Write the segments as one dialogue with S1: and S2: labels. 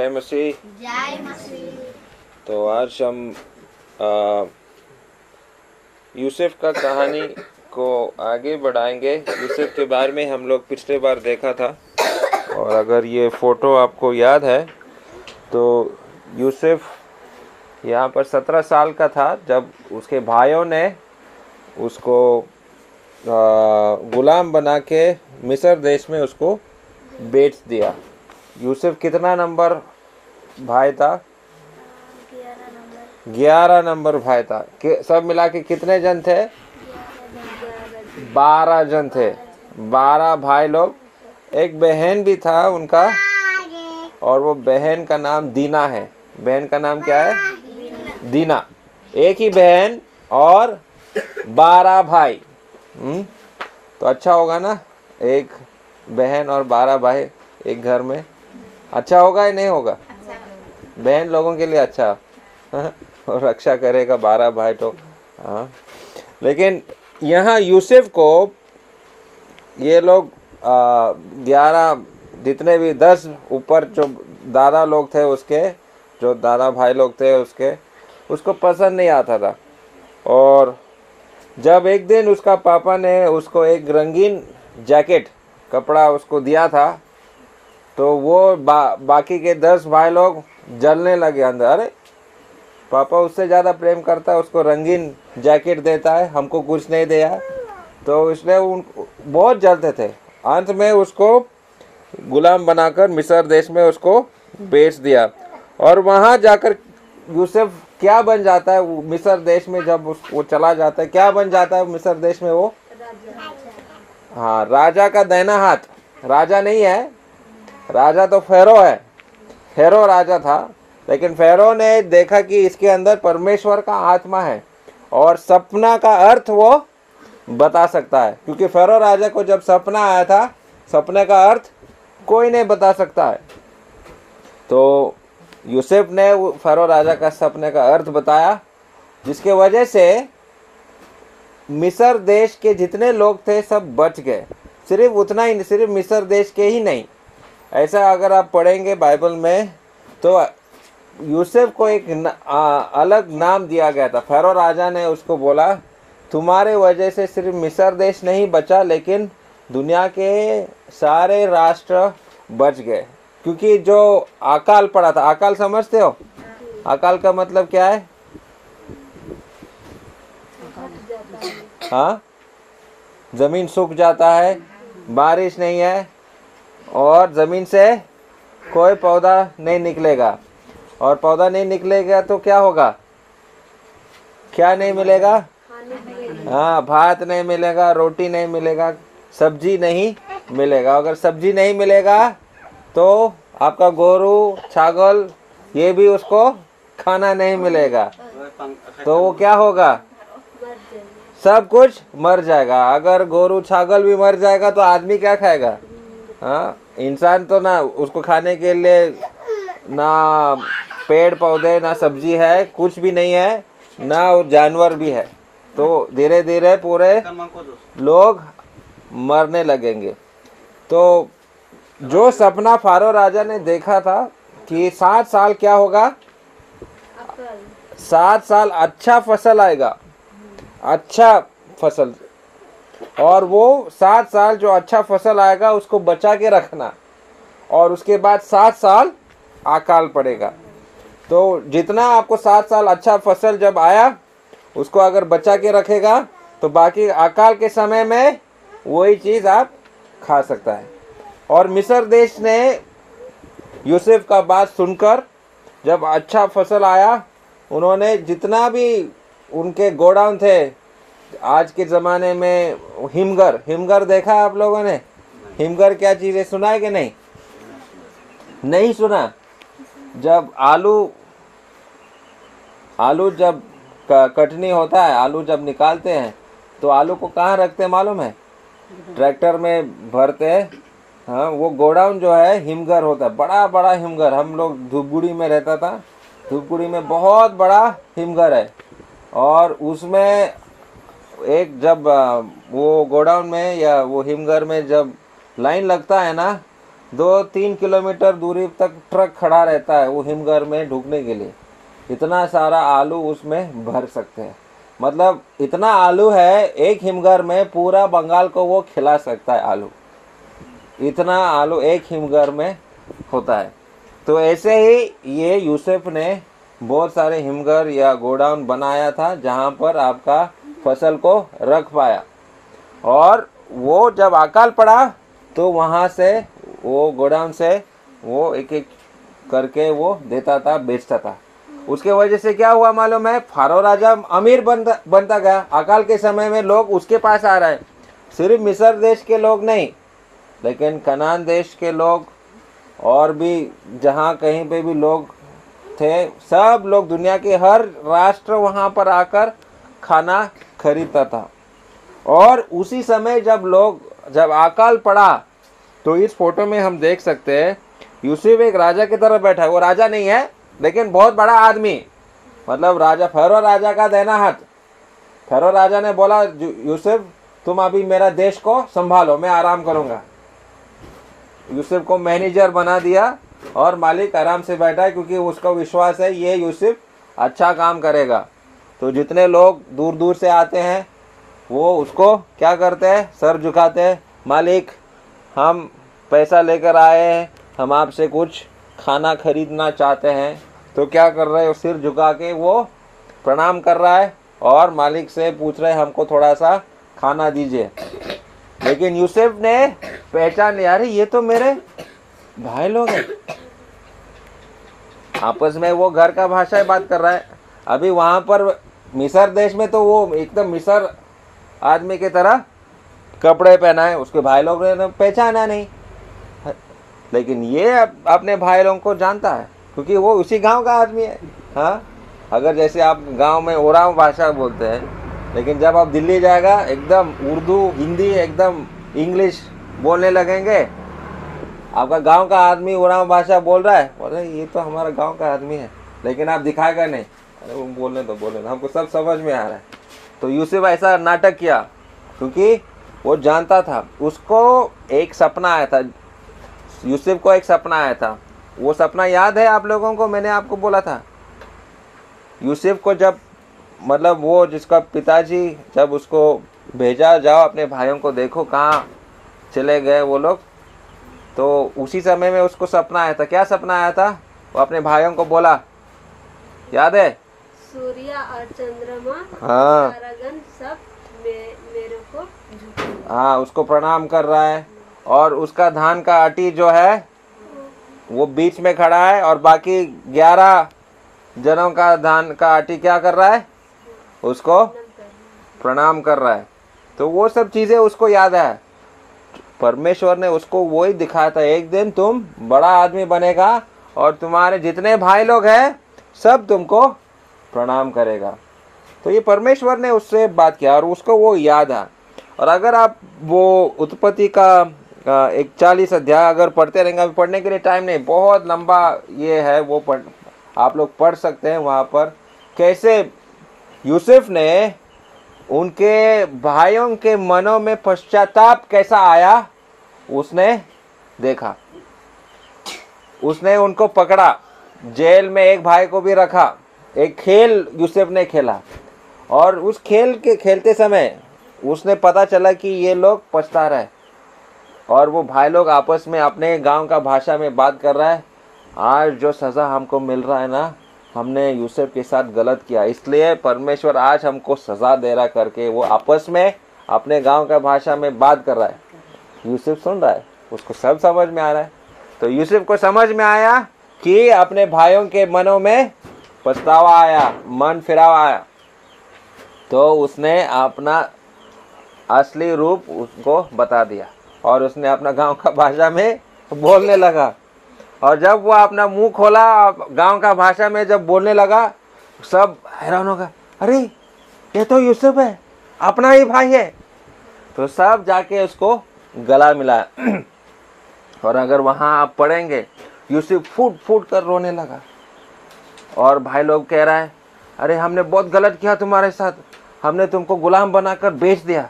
S1: जय मसीह।
S2: जय मसीह।
S1: तो आज हम यूसुफ का कहानी को आगे बढ़ाएंगे। यूसुफ के बारे में हम लोग पिछले बार देखा था, और अगर ये फ़ोटो आपको याद है तो यूसुफ यहाँ पर 17 साल का था जब उसके भाइयों ने उसको गुलाम बना के मिस्र देश में उसको बेच दिया। यूसुफ कितना नंबर भाई था? 11 नंबर भाई था। सब मिला के कितने जन थे? 12 जन थे। 12 भाई लोग। एक बहन भी था उनका, और वो बहन का नाम दीना है। बहन का नाम क्या है? दीना। एक ही बहन और 12 भाई। तो अच्छा होगा ना, एक बहन और 12 भाई एक घर में। अच्छा होगा या नहीं होगा? बहन लोगों के लिए अच्छा और रक्षा करेगा 12 भाई तो। हाँ, लेकिन यहाँ यूसुफ को ये लोग 11 जितने भी 10 ऊपर जो दादा लोग थे उसके, जो दादा भाई लोग थे उसको पसंद नहीं आता था। और जब एक दिन उसका पापा ने उसको एक रंगीन जैकेट कपड़ा उसको दिया था, तो वो बाकी के 10 भाई लोग जलने लगे अंदर। अरे पापा उससे ज़्यादा प्रेम करता है, उसको रंगीन जैकेट देता है, हमको कुछ नहीं दिया। तो इसलिए उन बहुत जलते थे। अंत में उसको गुलाम बनाकर मिस्र देश में उसको बेच दिया। और वहाँ जाकर यूसुफ क्या बन जाता है? मिस्र देश में जब वो चला जाता है, क्या बन जाता है मिस्र देश में वो? हाँ, राजा का दाहिना हाथ। राजा नहीं है, राजा तो फेरो है। फेरो राजा था, लेकिन फेरो ने देखा कि इसके अंदर परमेश्वर का आत्मा है और सपना का अर्थ वो बता सकता है। क्योंकि फेरो राजा को जब सपना आया था, सपने का अर्थ कोई नहीं बता सकता है। तो यूसुफ ने फेरो राजा का सपने का अर्थ बताया, जिसके वजह से मिस्र देश के जितने लोग थे सब बच गए। सिर्फ उतना ही, सिर्फ मिस्र देश के ही नहीं। ऐसा अगर आप पढ़ेंगे बाइबल में तो यूसुफ को एक अलग नाम दिया गया था। फेरो राजा ने उसको बोला, तुम्हारे वजह से सिर्फ मिस्र देश नहीं बचा, लेकिन दुनिया के सारे राष्ट्र बच गए। क्योंकि जो अकाल पड़ा था, अकाल समझते हो? अकाल का मतलब क्या है? हाँ, जमीन सूख जाता है, बारिश नहीं है और जमीन से कोई पौधा नहीं निकलेगा। और पौधा नहीं निकलेगा तो क्या होगा? क्या नहीं मिलेगा? हाँ, भात नहीं मिलेगा, रोटी नहीं मिलेगा, सब्जी नहीं मिलेगा। अगर सब्जी नहीं मिलेगा तो आपका गोरू छागल ये भी उसको खाना नहीं मिलेगा। तो वो क्या होगा? सब कुछ मर जाएगा। अगर गोरू छागल भी मर जाएगा तो आदमी क्या खाएगा? हाँ, इंसान तो ना उसको खाने के लिए ना पेड़ पौधे ना सब्जी है, कुछ भी नहीं है, ना जानवर भी है। तो धीरे धीरे पूरे लोग मरने लगेंगे। तो जो सपना फारो राजा ने देखा था कि 7 साल क्या होगा? 7 साल अच्छा फसल आएगा, अच्छा फसल। और वो 7 साल जो अच्छा फसल आएगा उसको बचा के रखना, और उसके बाद 7 साल अकाल पड़ेगा। तो जितना आपको 7 साल अच्छा फसल जब आया उसको अगर बचा के रखेगा तो बाकी अकाल के समय में वही चीज़ आप खा सकता है। और मिस्र देश ने यूसुफ का बात सुनकर जब अच्छा फसल आया, उन्होंने जितना भी उनके गोडाउन थे, आज के ज़माने में हिमगर देखा आप लोगों ने? हिमगर क्या चीज़ है, सुना है कि नहीं? नहीं सुना। जब आलू जब कटनी होता है, आलू जब निकालते हैं तो आलू को कहाँ रखते हैं मालूम है? ट्रैक्टर में भरते हैं। हाँ, वो गोडाउन जो है हिमगर होता है, बड़ा बड़ा हिमगर। हम लोग धूपगुड़ी में रहता था, धूपगुड़ी में बहुत बड़ा हिमगर है। और उसमें एक जब वो गोडाउन में या वो हिमगर में जब लाइन लगता है ना, 2-3 किलोमीटर दूरी तक ट्रक खड़ा रहता है वो हिमघर में ढुकने के लिए। इतना सारा आलू उसमें भर सकते हैं। मतलब इतना आलू है एक हिमघर में, पूरा बंगाल को वो खिला सकता है आलू। इतना आलू एक हिमघर में होता है। तो ऐसे ही ये यूसुफ ने बहुत सारे हिमघर या गोडाउन बनाया था जहाँ पर आपका फसल को रख पाया। और वो जब अकाल पड़ा तो वहाँ से वो गोडाउन से वो एक एक करके वो देता था, बेचता था। उसके वजह से क्या हुआ मालूम है, फारो राजा अमीर बनता गया। अकाल के समय में लोग उसके पास आ रहे हैं, सिर्फ मिस्र देश के लोग नहीं, लेकिन कनान देश के लोग और भी जहाँ कहीं पे भी लोग थे, सब लोग, दुनिया के हर राष्ट्र वहाँ पर आकर खाना खरीदता था। और उसी समय जब अकाल पड़ा तो इस फोटो में हम देख सकते हैं यूसुफ एक राजा की तरह बैठा है। वो राजा नहीं है लेकिन बहुत बड़ा आदमी, मतलब राजा, फरो राजा का देना हाथ। फरो राजा ने बोला यूसुफ तुम अभी मेरा देश को संभालो, मैं आराम करूंगा। यूसुफ को मैनेजर बना दिया और मालिक आराम से बैठा है, क्योंकि उसका विश्वास है ये यूसुफ अच्छा काम करेगा। तो जितने लोग दूर दूर से आते हैं वो उसको क्या करते हैं, सर झुकाते हैं, मालिक हम पैसा लेकर आए हैं, हम आपसे कुछ खाना खरीदना चाहते हैं। तो क्या कर रहे हैं, सिर झुका के वो प्रणाम कर रहा है और मालिक से पूछ रहे हैं हमको थोड़ा सा खाना दीजिए। लेकिन यूसुफ ने पहचान लिया, अरे ये तो मेरे भाई लोग हैं। आपस में वो घर का भाषा बात कर रहा है। अभी वहां पर मिस्र देश में तो वो एकदम मिस्र आदमी की तरह कपड़े पहना है, उसके भाई लोग ने पहचाना नहीं। लेकिन ये अपने भाई लोगों को जानता है क्योंकि वो उसी गांव का आदमी है। हाँ, अगर जैसे आप गांव में ओराव भाषा बोलते हैं, लेकिन जब आप दिल्ली जाएगा एकदम उर्दू, हिंदी, एकदम इंग्लिश बोलने लगेंगे। आपका गांव का आदमी ओराव भाषा बोल रहा है, बोले ये तो हमारा गांव का आदमी है, लेकिन आप दिखाएगा नहीं। अरे वो बोलने तो बोले, हमको सब समझ में आ रहा है। तो यूसुफ ऐसा नाटक किया क्योंकि वो जानता था। उसको एक सपना आया था, यूसुफ को एक सपना आया था। वो सपना याद है आप लोगों को, मैंने आपको बोला था। यूसुफ को जब, मतलब वो जिसका पिताजी जब उसको भेजा, जाओ अपने भाइयों को देखो कहाँ चले गए वो लोग, तो उसी समय में उसको सपना आया था। क्या सपना आया था, वो अपने भाइयों को बोला, याद है?
S2: सूर्य और चंद्रमा,
S1: हाँ,
S2: तारागण सब मेरे को
S1: हाँ, उसको प्रणाम कर रहा है। और उसका धान का आटी जो है वो बीच में खड़ा है और बाकी 11 जनों का धान का आटी क्या कर रहा है, उसको प्रणाम कर रहा है। तो वो सब चीज़ें उसको याद है। परमेश्वर ने उसको वही दिखाया था, एक दिन तुम बड़ा आदमी बनेगा और तुम्हारे जितने भाई लोग हैं सब तुमको प्रणाम करेगा। तो ये परमेश्वर ने उससे बात किया और उसको वो याद है। और अगर आप वो उत्पत्ति का 41 अध्याय अगर पढ़ते रहेंगे, अभी पढ़ने के लिए टाइम नहीं, बहुत लंबा ये है, वो आप लोग पढ़ सकते हैं वहाँ पर कैसे यूसुफ ने उनके भाइयों के मनों में पश्चाताप कैसा आया उसने देखा। उसने उनको पकड़ा, जेल में एक भाई को भी रखा। एक खेल यूसुफ ने खेला और उस खेल के खेलते समय उसने पता चला कि ये लोग पछता रहे और वो भाई लोग आपस में अपने गांव का भाषा में बात कर रहा है, आज जो सज़ा हमको मिल रहा है ना, हमने यूसुफ के साथ गलत किया, इसलिए परमेश्वर आज हमको सज़ा दे रहा करके वो आपस में अपने गांव का भाषा में बात कर रहा है। यूसुफ सुन रहा है, उसको सब समझ में आ रहा है। तो यूसुफ को समझ में आया कि अपने भाइयों के मनों में पछतावा आया, मन फिरावा आया। तो उसने अपना असली रूप उसको बता दिया और उसने अपना गांव का भाषा में बोलने लगा। और जब वो अपना मुंह खोला गांव का भाषा में जब बोलने लगा, सब हैरान हो गए, अरे ये तो यूसुफ है, अपना ही भाई है। तो सब जाके उसको गला मिलाया। और अगर वहाँ आप पढ़ेंगे, यूसुफ फूट फूट कर रोने लगा और भाई लोग कह रहा है, अरे हमने बहुत गलत किया तुम्हारे साथ, हमने तुमको गुलाम बनाकर बेच दिया।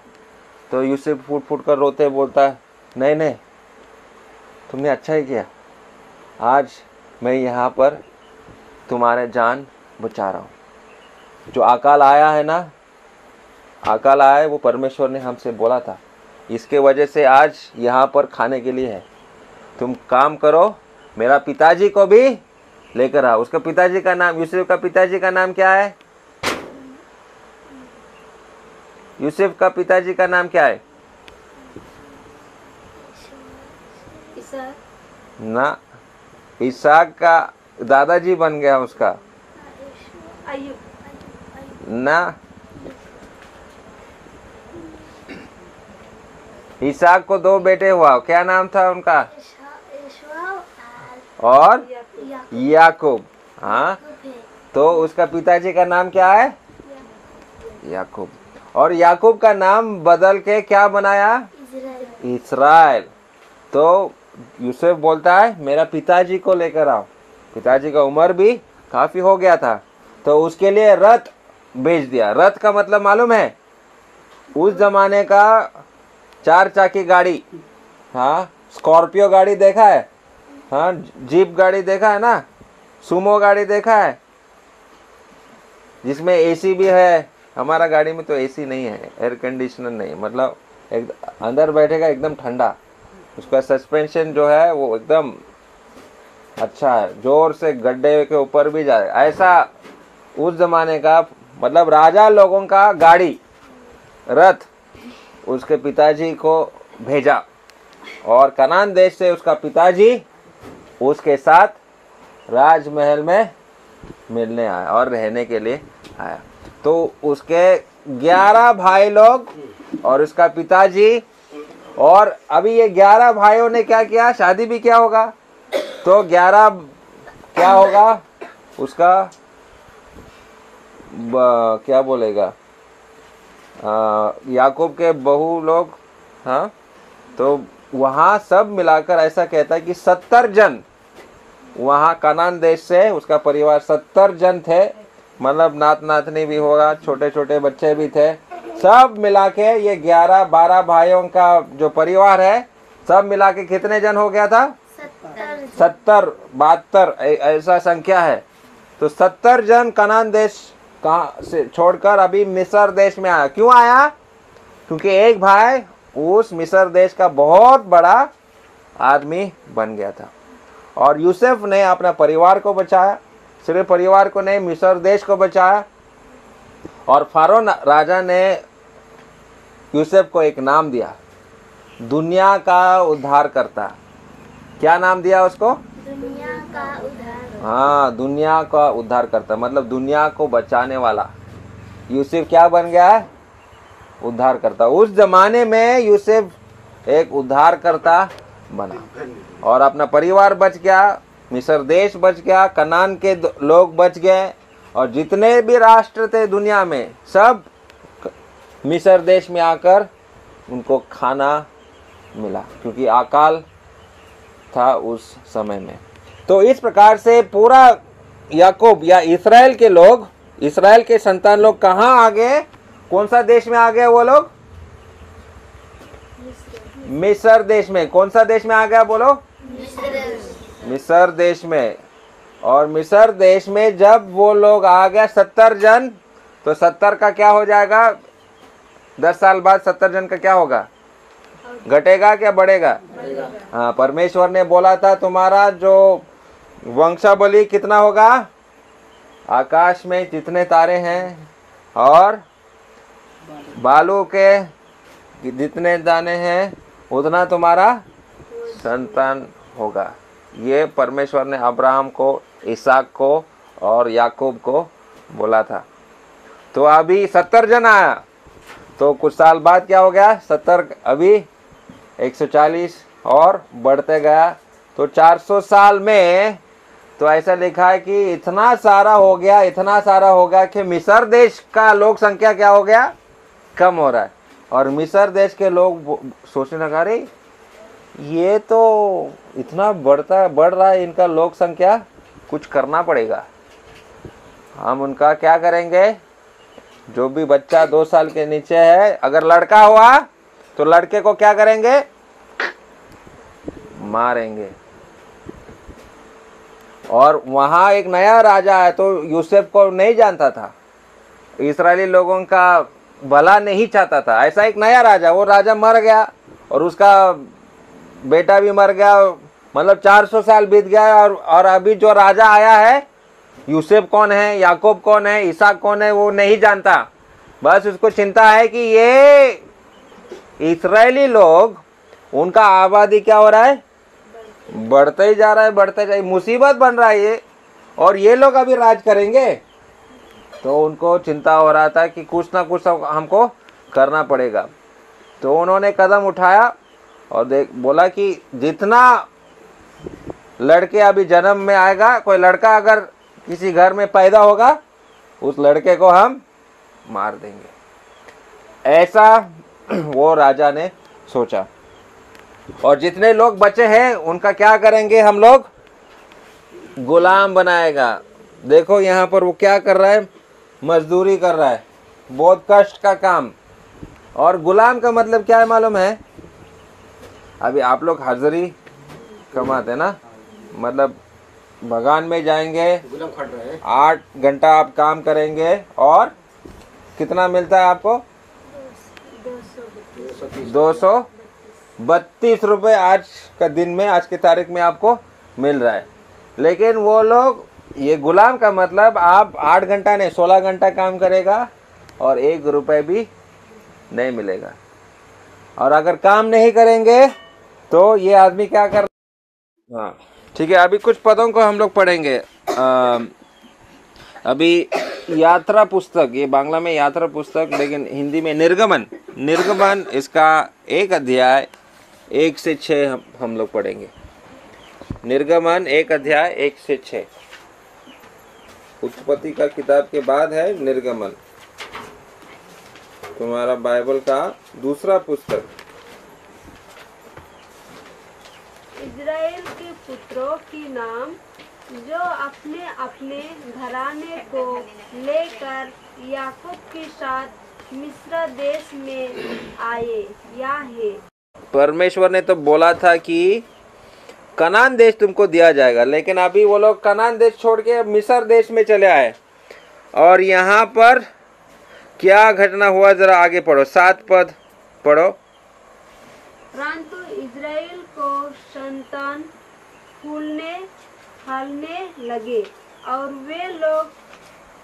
S1: तो यूसुफ फूट फूट कर रोते बोलता है, नहीं नहीं, तुमने अच्छा ही किया, आज मैं यहाँ पर तुम्हारे जान बचा रहा हूँ। जो अकाल आया है ना, अकाल आया है, वो परमेश्वर ने हमसे बोला था, इसके वजह से आज यहाँ पर खाने के लिए है। तुम काम करो, मेरा पिताजी को भी लेकर आओ। उसका पिताजी का नाम, यूसुफ का पिताजी का नाम क्या है? यूसुफ का पिताजी का नाम क्या है?
S2: ईसा,
S1: ना, इसहाक का दादाजी बन गया उसका
S2: अय्यूब,
S1: ना। इसहाक को 2 बेटे हुआ, क्या नाम था उनका? और याकूब। हाँ, तो उसका पिताजी का नाम क्या है? याकूब। और याकूब का नाम बदल के क्या बनाया? इस्राएल। तो यूसुफ बोलता है मेरा पिताजी को लेकर आओ। पिताजी का उम्र भी काफी हो गया था, तो उसके लिए रथ भेज दिया। रथ का मतलब मालूम है? उस जमाने का 4 चाकी गाड़ी। हाँ, स्कॉर्पियो गाड़ी देखा है? हाँ, जीप गाड़ी देखा है ना? सुमो गाड़ी देखा है जिसमें एसी भी है? हमारा गाड़ी में तो एसी नहीं है, एयर कंडीशनर नहीं, मतलब एक अंदर बैठेगा एकदम ठंडा। उसका सस्पेंशन जो है वो एकदम अच्छा है, जोर से गड्ढे के ऊपर भी जाए, ऐसा उस जमाने का, मतलब राजा लोगों का गाड़ी, रथ उसके पिताजी को भेजा। और कनान देश से उसका पिताजी उसके साथ राजमहल में मिलने आया और रहने के लिए आया। तो उसके 11 भाई लोग और उसका पिताजी, और अभी ये 11 भाइयों ने क्या किया? शादी भी क्या होगा? तो 11 क्या होगा उसका, क्या बोलेगा, याकूब के बहू लोग। हाँ, तो वहाँ सब मिलाकर ऐसा कहता है कि 70 जन, वहाँ कनान देश से उसका परिवार 70 जन थे, मतलब नात नातनी भी होगा, छोटे छोटे बच्चे भी थे। सब मिला के ये 11-12 भाइयों का जो परिवार है, सब मिला के कितने जन हो गया था? 70, 72 ऐसा संख्या है। तो 70 जन कनान देश कहाँ से छोड़कर अभी मिस्र देश में आया। क्यों आया? क्योंकि एक भाई उस मिस्र देश का बहुत बड़ा आदमी बन गया था। और यूसुफ ने अपना परिवार को बचाया, सिर्फ परिवार को नहीं, मिस्र देश को बचाया। और फारो राजा ने यूसुफ को एक नाम दिया, दुनिया का उद्धार करता। क्या नाम दिया उसको?
S3: दुनिया का उद्धार।
S1: हाँ, दुनिया का उद्धार करता, मतलब दुनिया को बचाने वाला। यूसुफ क्या बन गया? उद्धार करता। उस जमाने में यूसुफ एक उद्धार करता बना और अपना परिवार बच गया, मिस्र देश बच गया, कनान के लोग बच गए, और जितने भी राष्ट्र थे दुनिया में सब मिस्र देश में आकर उनको खाना मिला, क्योंकि अकाल था उस समय में। तो इस प्रकार से पूरा याकूब या इस्राएल के लोग, इस्राएल के संतान लोग कहाँ आ गए? कौन सा देश में आ गए वो लोग? मिस्र देश में। कौन सा देश में आ गया बोलो? मिस्र देश में। और मिस्र देश में जब वो लोग आ गए 70 जन, तो 70 का क्या हो जाएगा? 10 साल बाद 70 जन का क्या होगा? घटेगा क्या बढ़ेगा? हाँ, परमेश्वर ने बोला था तुम्हारा जो वंशावली कितना होगा? आकाश में जितने तारे हैं और बालू के जितने दाने हैं उतना तुम्हारा संतान होगा। ये परमेश्वर ने अब्राहम को, इसहाक को और याकूब को बोला था। तो अभी 70 जन आया, तो कुछ साल बाद क्या हो गया? 70 अभी 140 और बढ़ते गया, तो 400 साल में तो ऐसा लिखा है कि इतना सारा हो गया, इतना सारा हो गया कि मिस्र देश का लोक संख्या क्या हो गया? कम हो रहा है। और मिस्र देश के लोग सोचने लगा, अरे ये तो इतना बढ़ रहा है इनका लोक संख्या, कुछ करना पड़ेगा। हम उनका क्या करेंगे? जो भी बच्चा 2 साल के नीचे है, अगर लड़का हुआ तो लड़के को क्या करेंगे? मारेंगे। और वहाँ एक नया राजा है, तो यूसुफ को नहीं जानता था, इस्राएली लोगों का भला नहीं चाहता था। ऐसा एक नया राजा, वो राजा मर गया और उसका बेटा भी मर गया, मतलब 400 साल बीत गया। और अभी जो राजा आया है, यूसुफ कौन है, याकूब कौन है, इसहाक कौन है, वो नहीं जानता। बस उसको चिंता है कि ये इस्राएली लोग, उनका आबादी क्या हो रहा है, बढ़ते ही जा रहा है, बढ़ते जा, मुसीबत बन रहा है ये, और ये लोग अभी राज करेंगे। तो उनको चिंता हो रहा था कि कुछ ना कुछ हमको करना पड़ेगा। तो उन्होंने कदम उठाया और बोला कि जितना लड़के अभी जन्म में आएगा, कोई लड़का अगर किसी घर में पैदा होगा, उस लड़के को हम मार देंगे। ऐसा वो राजा ने सोचा। और जितने लोग बचे हैं उनका क्या करेंगे, हम लोग गुलाम बनाएगा। देखो यहाँ पर वो क्या कर रहा है, मजदूरी कर रहा है, बहुत कष्ट का काम। और गुलाम का मतलब क्या है मालूम है? अभी आप लोग हाजिरी कमाते ना, मतलब बगान में जाएंगे, 8 घंटा आप काम करेंगे और कितना मिलता है आपको? 232 रुपये आज का दिन में, आज की तारीख में आपको मिल रहा है। लेकिन वो लोग, ये गुलाम का मतलब आप 8 घंटा नहीं 16 घंटा काम करेगा और 1 रुपये भी नहीं मिलेगा। और अगर काम नहीं करेंगे तो ये आदमी क्या कर, हाँ ठीक है। अभी कुछ पदों को हम लोग पढ़ेंगे। अभी यात्रा पुस्तक, ये बांग्ला में यात्रा पुस्तक, लेकिन हिंदी में निर्गमन, निर्गमन इसका 1 अध्याय 1 से 6 हम लोग पढ़ेंगे। निर्गमन 1 अध्याय 1 से 6, उत्पत्ति का किताब के बाद है निर्गमन, तुम्हारा बाइबल का दूसरा पुस्तक।
S2: इज़राइल के पुत्रों की नाम जो अपने अपने घराने को लेकर याकूब के साथ मिस्र देश में आए या है।
S1: परमेश्वर ने तो बोला था कि कनान देश तुमको दिया जाएगा, लेकिन अभी वो लोग कनान देश छोड़ के मिस्र देश में चले आए। और यहाँ पर क्या घटना हुआ, जरा आगे पढ़ो, 7 पद पढ़ो।
S2: परंतु इज़राइल को संतान फूलने फलने लगे और वे लोग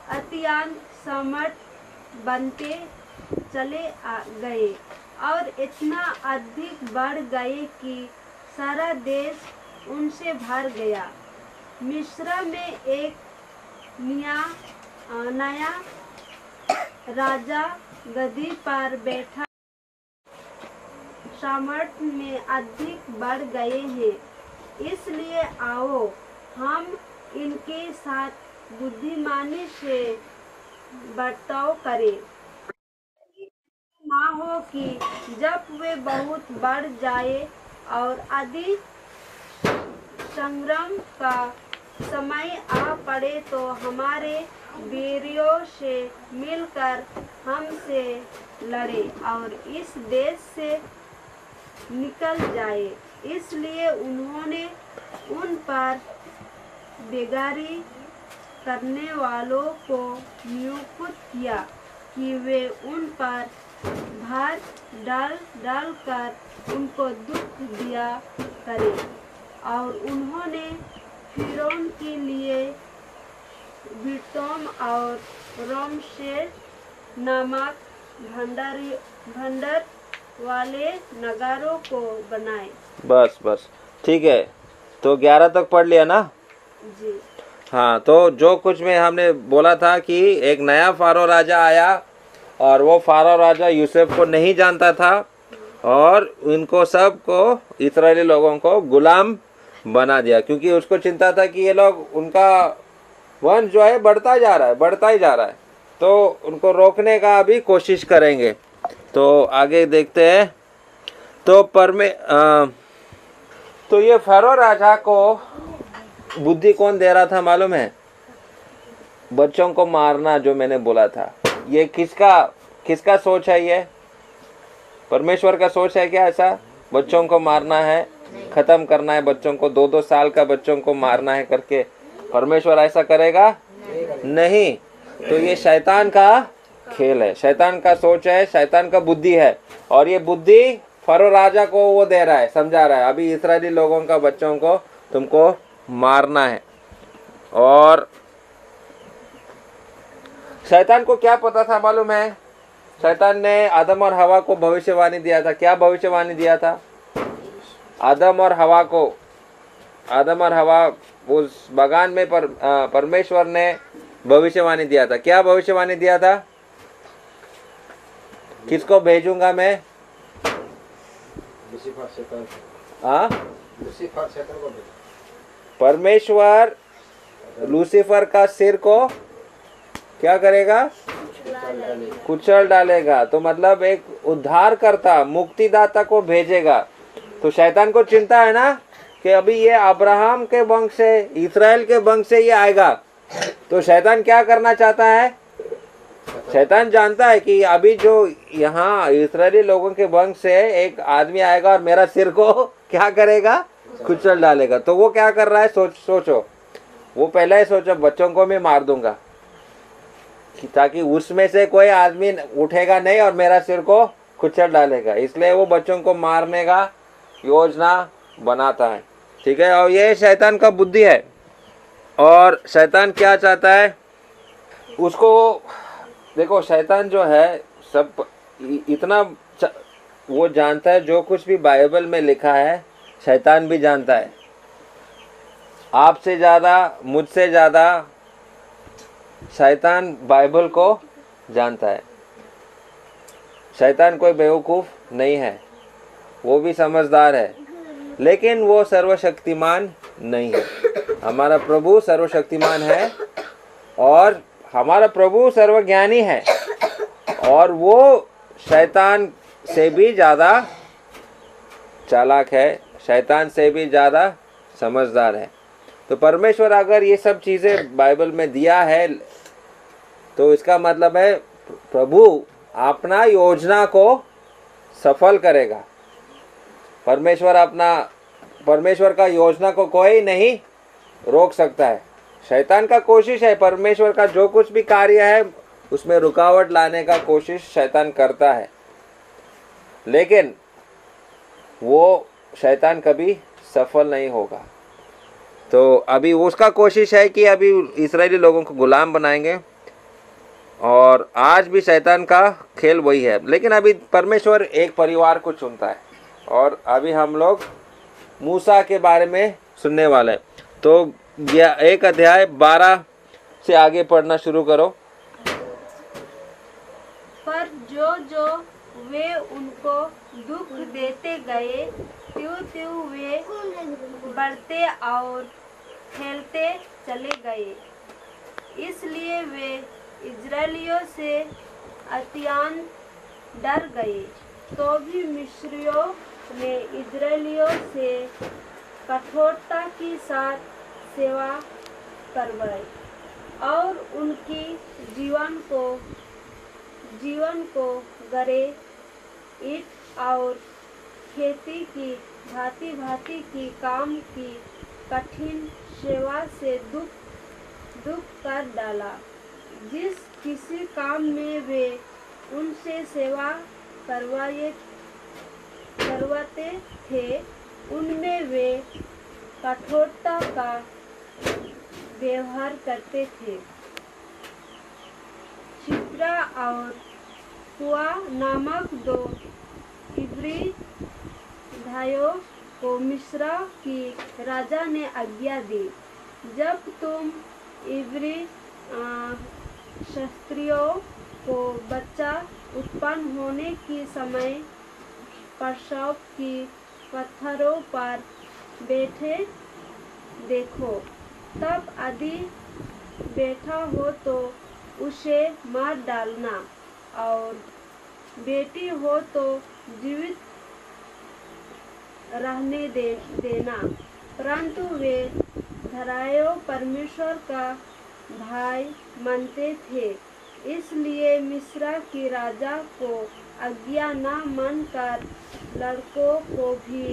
S2: अत्यंत समर्थ बनते चले गए और इतना अधिक बढ़ गए कि सारा देश उनसे भर गया। मिस्र में एक नया राजा गद्दी पर बैठा, सामर्थ्य में अधिक बढ़ गए हैं। इसलिए आओ हम इनके साथ बुद्धिमानी से बर्ताव करें, ना हो कि जब वे बहुत बढ़ जाए और अधिक संग्राम का समय आ पड़े तो हमारे वीरों से मिलकर हमसे लड़े और इस देश से निकल जाए। इसलिए उन्होंने उन पर बेगारी करने वालों को नियुक्त किया कि वे उन पर भार डाल डाल कर उनको दुख दिया करें। और उन्होंने फिरौन के लिए बिटोम और रामशेर नामक भंडार वाले नगारों को बनाए।
S1: बस ठीक है, तो 11 तक पढ़ लिया ना
S2: जी।
S1: हाँ, तो जो कुछ में हमने बोला था कि एक नया फारो राजा आया और वो फारो राजा यूसुफ को नहीं जानता था और इनको सबको, इस्राएली लोगों को गुलाम बना दिया, क्योंकि उसको चिंता था कि ये लोग, उनका वंश जो है बढ़ता जा रहा है, बढ़ता ही जा रहा है, तो उनको रोकने का अभी कोशिश करेंगे। तो आगे देखते हैं। तो ये फारो राजा को बुद्धि कौन दे रहा था मालूम है? बच्चों को मारना, जो मैंने बोला था। ये किसका सोच है? ये परमेश्वर का सोच है क्या ऐसा? बच्चों को मारना है खत्म करना है बच्चों को, 2-2 साल का बच्चों को मारना है करके, परमेश्वर ऐसा करेगा नहीं। तो ये शैतान का खेल है, शैतान का सोच है, शैतान का बुद्धि है। और ये बुद्धि फरो राजा को वो दे रहा है, समझा रहा है अभी इस्राएली लोगों का बच्चों को तुमको मारना है। और शैतान को क्या पता था मालूम है? शैतान ने आदम और हवा को भविष्यवाणी दिया था। क्या भविष्यवाणी दिया था? आदम और हवा उस बगान में परमेश्वर ने भविष्यवाणी दिया था। क्या भविष्यवाणी दिया था? किसको भेजूंगा मैं? हाँ, परमेश्वर लूसीफर का सिर को क्या करेगा? कुचल डालेगा। तो मतलब एक उद्धारकर्ता, मुक्तिदाता को भेजेगा। तो शैतान को चिंता है ना कि अभी ये अब्राहम के वंश से, इस्राएल के वंश से ये आएगा। तो शैतान क्या करना चाहता है? शैतान जानता है कि अभी जो यहाँ इस्राएली लोगों के वंश से एक आदमी आएगा और मेरा सिर को क्या करेगा? कुचल डालेगा। तो वो क्या कर रहा है? सोचो, वो पहले ही सोचो बच्चों को मैं मार दूंगा ताकि उसमें से कोई आदमी उठेगा नहीं और मेरा सिर को कुचल डालेगा। इसलिए वो बच्चों को मारने का योजना बनाता है। ठीक है, और ये शैतान का बुद्धि है। और शैतान क्या चाहता है? उसको देखो, शैतान जो है सब इतना वो जानता है, जो कुछ भी बाइबल में लिखा है शैतान भी जानता है। आपसे ज़्यादा, मुझसे ज़्यादा शैतान बाइबल को जानता है। शैतान कोई बेवकूफ़ नहीं है, वो भी समझदार है, लेकिन वो सर्वशक्तिमान नहीं है। हमारा प्रभु सर्वशक्तिमान है और हमारा प्रभु सर्वज्ञानी है, और वो शैतान से भी ज़्यादा चालाक है, शैतान से भी ज़्यादा समझदार है। तो परमेश्वर अगर ये सब चीज़ें बाइबल में दिया है तो इसका मतलब है प्रभु अपना योजना को सफल करेगा। परमेश्वर का योजना को कोई नहीं रोक सकता है। शैतान का कोशिश है, परमेश्वर का जो कुछ भी कार्य है उसमें रुकावट लाने का कोशिश शैतान करता है, लेकिन वो शैतान कभी सफल नहीं होगा। तो अभी उसका कोशिश है कि अभी इस्राएली लोगों को गुलाम बनाएंगे, और आज भी शैतान का खेल वही है। लेकिन अभी परमेश्वर एक परिवार को चुनता है, और अभी हम लोग मूसा के बारे में सुनने वाले हैं। तो यह 1 अध्याय 12 से आगे पढ़ना शुरू करो।
S2: पर जो वे उनको दुख देते गए, त्यों वे बढ़ते और फैलते चले गए। इसलिए वे इजरायलियों से अत्यंत डर गए। तो भी मिस्रियों ने इजरायलियों से कठोरता के साथ सेवा करवाई और उनकी जीवन को गरे, ईंट और खेती की भांति की काम की कठिन सेवा से दुख कर डाला। जिस किसी काम में वे उनसे सेवा करवाते थे, उनमें वे कठोरता का व्यवहार करते थे। शिप्रा और पुआ नामक 2 इब्री भाइयों को मिस्र की राजा ने आज्ञा दी, जब तुम इब्री क्षत्रियों को बच्चा उत्पन्न होने के समय प्रसव की पत्थरों पर बैठे देखो, तब यदि बैठा हो तो उसे मार डालना, और बेटी हो तो जीवित रहने देना। परंतु वे धरायो परमेश्वर का भाई मानते थे, इसलिए मिस्र की राजा को आज्ञा न मानकर लड़कों को भी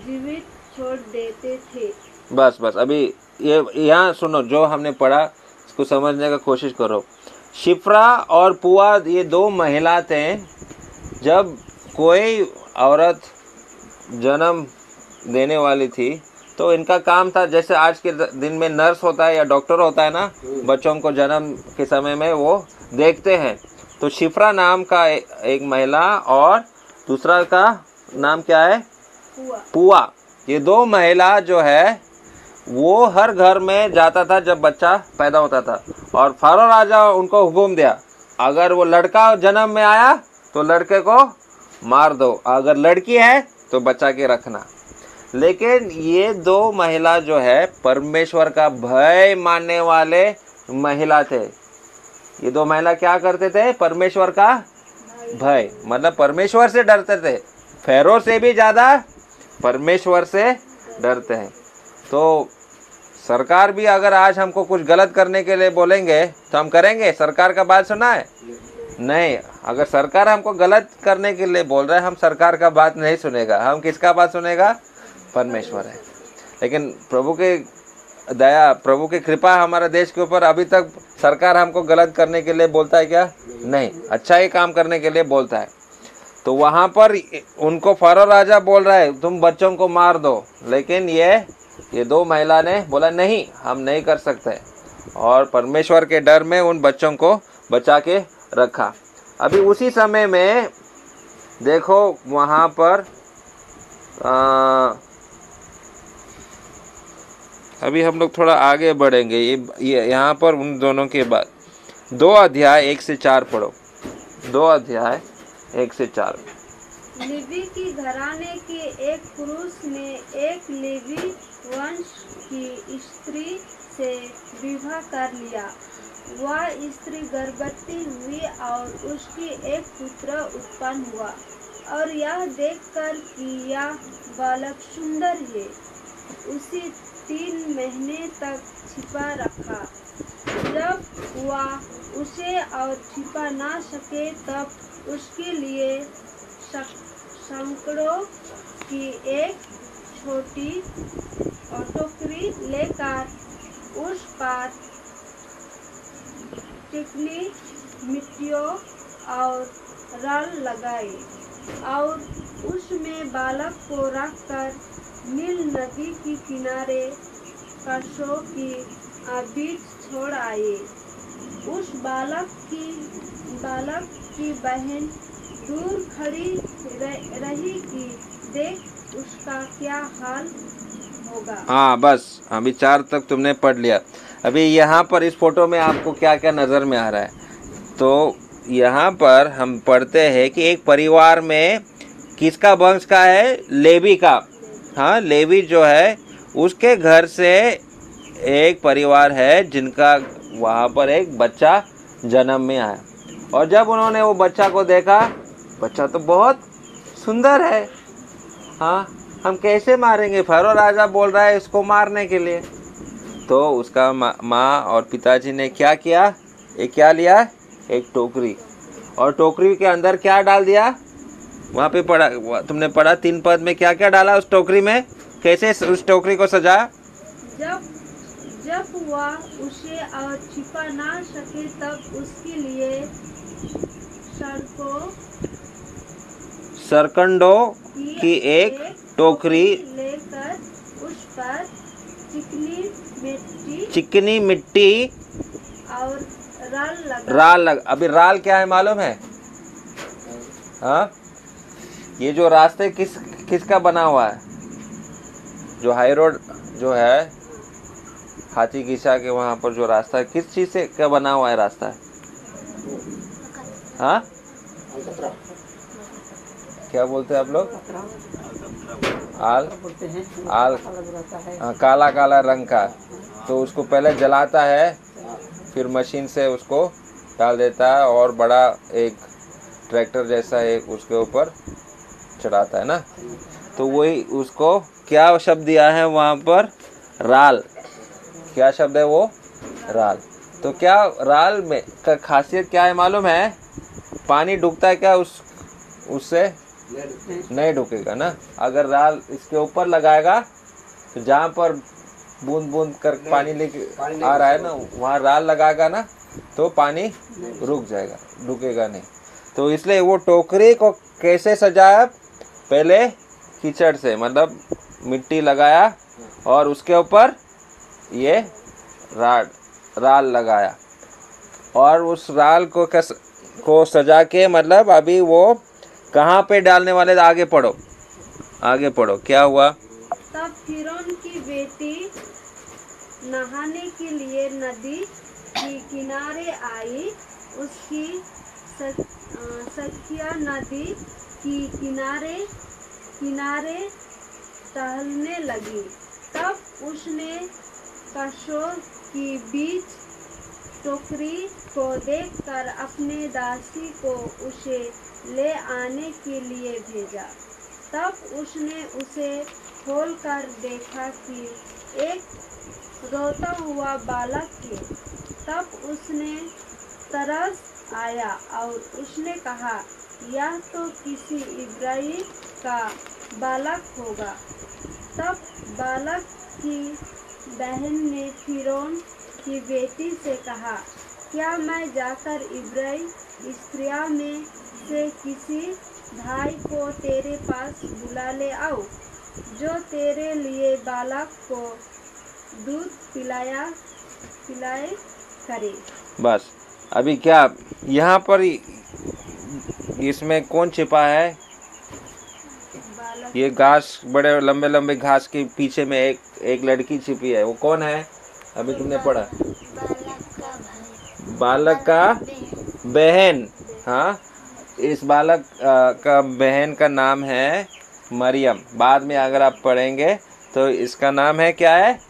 S2: जीवित छोड़ देते थे।
S1: बस बस अभी ये यहाँ सुनो, जो हमने पढ़ा इसको समझने का कोशिश करो। शिप्रा और पुआ ये दो महिला थे। जब कोई औरत जन्म देने वाली थी तो इनका काम था, जैसे आज के दिन में नर्स होता है या डॉक्टर होता है ना, बच्चों को जन्म के समय में वो देखते हैं। तो शिप्रा नाम का एक महिला और दूसरा का नाम क्या है, पुआ। ये दो महिला जो है वो हर घर में जाता था जब बच्चा पैदा होता था, और फारो राजा उनको हुक्म दिया, अगर वो लड़का जन्म में आया तो लड़के को मार दो, अगर लड़की है तो बचा के रखना। लेकिन ये दो महिला जो है परमेश्वर का भय मानने वाले महिला थे। ये दो महिला क्या करते थे, परमेश्वर का भय, मतलब परमेश्वर से डरते थे। फेरो से भी ज़्यादा परमेश्वर से डरते हैं। तो सरकार भी अगर आज हमको कुछ गलत करने के लिए बोलेंगे तो हम करेंगे? सरकार का बात सुना है? नहीं। अगर सरकार हमको गलत करने के लिए बोल रहा है, हम सरकार का बात नहीं सुनेगा। हम किसका बात सुनेगा? परमेश्वर है। लेकिन प्रभु के दया, प्रभु की कृपा हमारे देश के ऊपर, अभी तक सरकार हमको गलत करने के लिए बोलता है क्या? नहीं, अच्छा ही काम करने के लिए बोलता है। तो वहाँ पर उनको फारो राजा बोल रहा है तुम बच्चों को मार दो, लेकिन ये दो महिला ने बोला नहीं, हम नहीं कर सकते, और परमेश्वर के डर में उन बच्चों को बचा के रखा। अभी उसी समय में देखो वहाँ पर अभी हम लोग थोड़ा आगे बढ़ेंगे। ये यहाँ पर उन दोनों के बाद 2 अध्याय 1 से 4 पढ़ो। 2 अध्याय 1 से 4।
S2: लेवी की घराने के एक पुरुष ने एक लेवी वंश की स्त्री से विवाह कर लिया। वह स्त्री गर्भवती हुई और उसकी एक पुत्र उत्पन्न हुआ, और यह देखकर कि यह बालक सुंदर है, उसे 3 महीने तक छिपा रखा। जब वह उसे और छिपा ना सके तब उसके लिए संकड़ों की एक छोटी टोकरी लेकर उस पर चिकनी मिट्टियों और राल लगाई और उसमें बालक को रखकर नील नदी के किनारे कशों की बीच छोड़ आए। उस बालक की बहन दूर खड़ी रही कि देख उसका क्या हाल होगा।
S1: हाँ बस अभी 4 तक तुमने पढ़ लिया। अभी यहाँ पर इस फोटो में आपको क्या क्या नज़र में आ रहा है? तो यहाँ पर हम पढ़ते हैं कि एक परिवार में किसका वंश का है? लेवी का। हाँ, लेवी जो है उसके घर से एक परिवार है जिनका वहाँ पर एक बच्चा जन्म में आया, और जब उन्होंने वो बच्चा को देखा, बच्चा तो बहुत सुंदर है, हाँ हम कैसे मारेंगे? फारो राजा बोल रहा है इसको मारने के लिए। तो उसका माँ और पिताजी ने क्या किया? क्या लिया? एक टोकरी, और टोकरी के अंदर क्या डाल दिया? वहाँ पे पढ़ा, तुमने पढ़ा 3 पद में क्या क्या डाला उस टोकरी में? कैसे उस टोकरी को सजाया?
S2: जब वह उसे और छिपा ना सके तब उसके लिए
S1: सरकंडों की एक टोकरी
S2: लेकर उस पर
S1: चिकनी मिट्टी
S2: और राल लगा।
S1: अभी राल क्या है मालूम है? हाँ, ये जो रास्ते किसका बना हुआ है? जो हाई रोड जो है हाथी गिसा के वहाँ पर जो रास्ता है, किस चीज़ से क्या बना हुआ है रास्ता है? हाँ, क्या बोलते हैं आप लोग? आल काला काला रंग का। तो उसको पहले जलाता है, फिर मशीन से उसको डाल देता है, और बड़ा एक ट्रैक्टर जैसा एक उसके ऊपर चढ़ाता है ना। तो वही उसको क्या शब्द दिया है वहाँ पर? राल। क्या शब्द है वो? राल। तो क्या राल में का खासियत क्या है मालूम है? पानी डूबता है क्या उससे? नहीं डूबेगा ना। अगर राल इसके ऊपर लगाएगा तो जहाँ पर बूंद बूंद कर पानी लेके आ रहा है ना, वहाँ राल लगाएगा ना तो पानी रुक जाएगा, रुकेगा नहीं। तो इसलिए वो टोकरी को कैसे सजाया, पहले कीचड़ से, मतलब मिट्टी लगाया और उसके ऊपर ये राल लगाया, और उस राल को सजा के, मतलब अभी वो कहाँ पे डालने वाले, आगे पढ़ो, आगे पढ़ो, क्या हुआ।
S2: तब फिरौन की बेटी नहाने के लिए नदी की किनारे आई। उसकी सखिया नदी की किनारे टहलने लगी। तब उसने कशों की बीच टोकरी को देखकर अपने दासी को उसे ले आने के लिए भेजा। तब उसने उसे खोलकर देखा कि एक रोता हुआ बालक है। तब उसने तरस आया और उसने कहा, यह तो किसी इब्राहिम का बालक होगा। तब बालक की बहन ने फिरौन की बेटी से कहा, क्या मैं जाकर इब्राहिम स्त्रियों में से किसी भाई को तेरे पास बुला ले आऊं, जो तेरे लिए बालक को दूध पिलाए करे।
S1: बस अभी क्या यहाँ पर इसमें कौन छिपा है,
S2: बालक
S1: ये घास, बड़े लंबे लंबे घास के पीछे में एक लड़की छिपी है, वो कौन है, अभी तुमने पढ़ा, बालक का बहन। हाँ, इस बालक का बहन का नाम है मरियम। बाद में अगर आप पढ़ेंगे तो इसका नाम है, क्या है,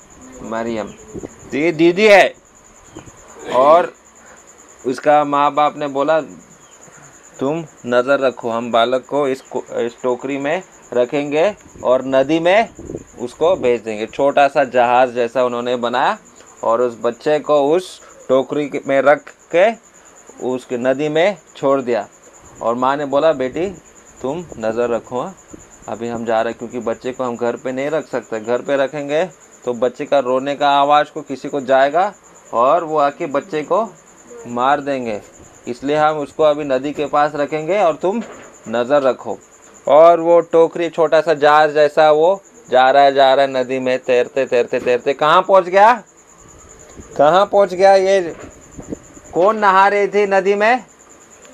S1: मरियम। तो ये दीदी है, और उसका माँ बाप ने बोला तुम नज़र रखो, हम बालक को इस टोकरी में रखेंगे और नदी में उसको भेज देंगे। छोटा सा जहाज जैसा उन्होंने बनाया और उस बच्चे को उस टोकरी में रख के उसके नदी में छोड़ दिया। और माँ ने बोला, बेटी तुम नज़र रखो, अभी हम जा रहे हैं, क्योंकि बच्चे को हम घर पे नहीं रख सकते, घर पे रखेंगे तो बच्चे का रोने का आवाज़ को किसी को जाएगा और वो आके बच्चे को मार देंगे, इसलिए हम उसको अभी नदी के पास रखेंगे और तुम नज़र रखो। और वो टोकरी छोटा सा जहाज जैसा वो जा रहा है नदी में, तैरते तैरते तैरते कहाँ पहुँच गया, कहाँ पहुँच गया, ये कौन नहा रही थी नदी में,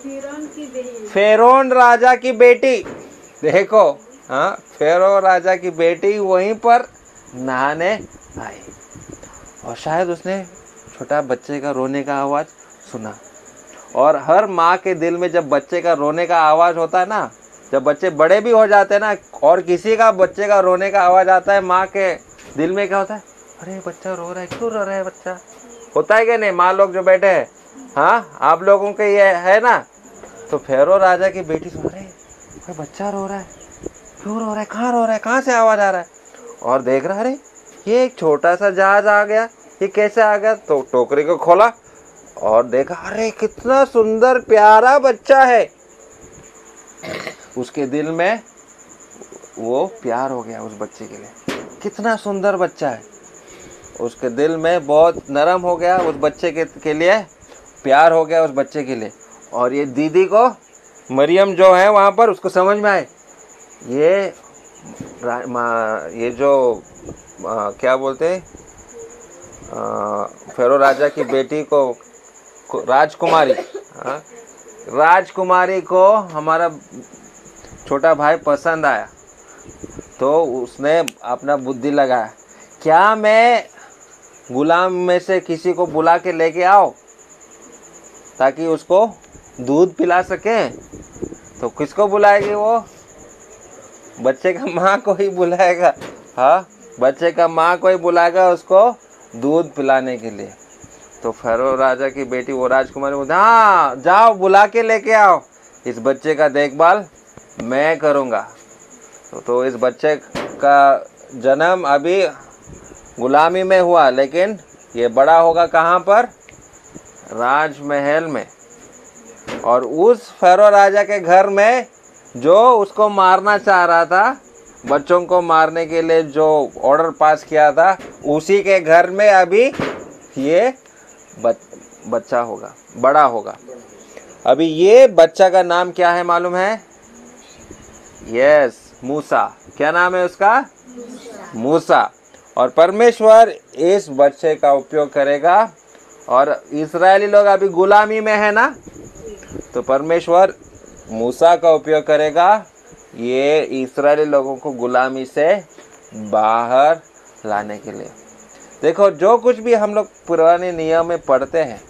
S2: फिरौन की बहन,
S1: फेरोन राजा की बेटी। देखो, हाँ, फेरो राजा की बेटी वहीं पर नहाने आई, और शायद उसने छोटा बच्चे का रोने का आवाज़ सुना। और हर माँ के दिल में जब बच्चे का रोने का आवाज़ होता है ना, जब बच्चे बड़े भी हो जाते हैं ना, और किसी का बच्चे का रोने का आवाज़ आता है, माँ के दिल में क्या होता है, अरे बच्चा रो रहा है, क्यों रो रहा है बच्चा, होता है कि नहीं, माँ लोग जो बैठे हैं, हाँ, आप लोगों के ये है ना। तो फेरो राजा की बेटी सुन रही है, बच्चा रो रहा है, क्यों रो रहा है, कहाँ रो रहा है, कहाँ से आवाज़ आ रहा है, और देख रहा है, अरे ये एक छोटा सा जहाज आ गया, ये कैसे आ गया। तो टोकरी को खोला और देखा, अरे कितना सुंदर प्यारा बच्चा है। उसके दिल में वो प्यार हो गया उस बच्चे के लिए, कितना सुंदर बच्चा है, उसके दिल में बहुत नरम हो गया, उस बच्चे के लिए प्यार हो गया उस बच्चे के लिए। और ये दीदी को, मरियम जो है वहाँ पर, उसको समझ में आए, ये जो क्या बोलते हैं, फेरो राजा की बेटी को राजकुमारी, हाँ, राजकुमारी को हमारा छोटा भाई पसंद आया, तो उसने अपना बुद्धि लगाया, क्या मैं गुलाम में से किसी को बुला के लेके आओ ताकि उसको दूध पिला सके। तो किसको बुलाएगी वो, बच्चे का माँ को ही बुलाएगा, हाँ, बच्चे का माँ को ही बुलाएगा उसको दूध पिलाने के लिए। तो फेरो राजा की बेटी वो राजकुमारी बोलती, हाँ जाओ बुला के लेके आओ, इस बच्चे का देखभाल मैं करूँगा। तो इस बच्चे का जन्म अभी गुलामी में हुआ, लेकिन ये बड़ा होगा कहाँ पर, राजमहल में। और उस फेरो राजा के घर में जो उसको मारना चाह रहा था, बच्चों को मारने के लिए जो ऑर्डर पास किया था, उसी के घर में अभी ये बच्चा होगा, बड़ा होगा। अभी ये बच्चा का नाम क्या है मालूम है? यस, मूसा। क्या नाम है उसका? मूसा। और परमेश्वर इस बच्चे का उपयोग करेगा। और इस्राएली लोग अभी गुलामी में है ना, तो परमेश्वर मूसा का उपयोग करेगा ये इस्राएली लोगों को गुलामी से बाहर लाने के लिए। देखो, जो कुछ भी हम लोग पुराने नियम में पढ़ते हैं,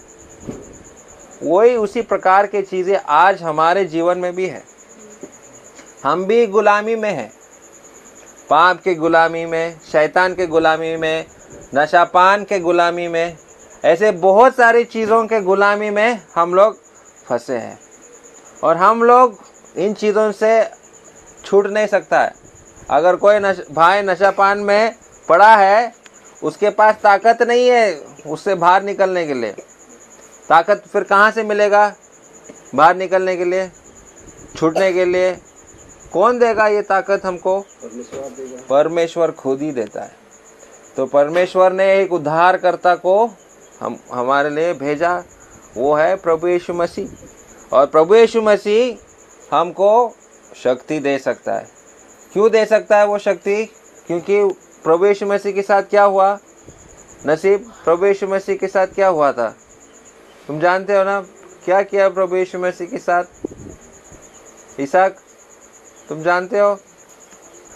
S1: वही उसी प्रकार की चीज़ें आज हमारे जीवन में भी है। हम भी गुलामी में हैं, पाप के गुलामी में, शैतान के गुलामी में, नशापान के गुलामी में, ऐसे बहुत सारी चीज़ों के गुलामी में हम लोग फंसे हैं। और हम लोग इन चीज़ों से छूट नहीं सकता है। अगर कोई भाई नशापान में पड़ा है, उसके पास ताकत नहीं है उससे बाहर निकलने के लिए। ताकत फिर कहाँ से मिलेगा बाहर निकलने के लिए, छूटने के लिए? कौन देगा ये ताकत हमको? परमेश्वर खुद ही देता है। तो परमेश्वर ने एक उद्धारकर्ता को हमारे लिए भेजा, वो है प्रभु यीशु मसीह। और प्रभु यीशु मसीह हमको शक्ति दे सकता है। क्यों दे सकता है वो शक्ति? क्योंकि प्रभु यीशु मसीह के साथ क्या हुआ? नसीब, प्रभु यीशु मसीह के साथ क्या हुआ था? तुम जानते हो ना, क्या किया प्रभु यीशु मसीह के साथ? इसहाक, तुम जानते हो,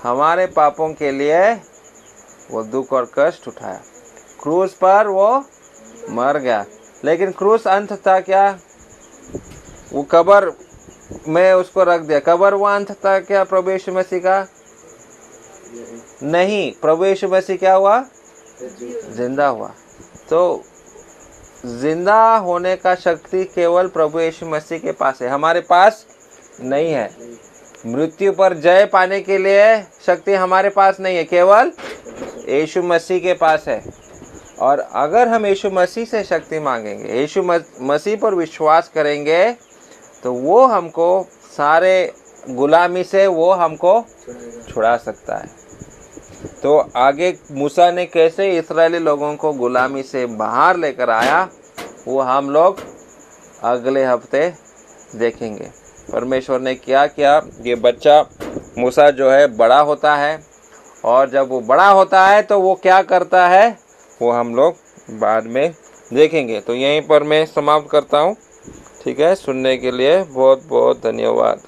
S1: हमारे पापों के लिए वो दुख और कष्ट उठाया, क्रूस पर वो मर गया। लेकिन क्रूस अंत था क्या? वो कब्र में उसको रख दिया। कब्र वो अंत था क्या प्रभु यीशु मसीह का? नहीं, प्रभु यीशु मसीह क्या हुआ? जिंदा हुआ। तो जिंदा होने का शक्ति केवल प्रभु यीशु मसीह के पास है, हमारे पास नहीं है। मृत्यु पर जय पाने के लिए शक्ति हमारे पास नहीं है, केवल यीशु मसीह के पास है। और अगर हम यीशु मसीह से शक्ति मांगेंगे, यीशु मसीह पर विश्वास करेंगे, तो वो हमको सारे गुलामी से वो हमको छुड़ा सकता है। तो आगे मूसा ने कैसे इस्राएली लोगों को गुलामी से बाहर लेकर आया, वो हम लोग अगले हफ्ते देखेंगे। परमेश्वर ने क्या किया। ये बच्चा मूसा जो है बड़ा होता है, और जब वो बड़ा होता है तो वो क्या करता है, वो हम लोग बाद में देखेंगे। तो यहीं पर मैं समाप्त करता हूँ। ठीक है, सुनने के लिए बहुत बहुत धन्यवाद।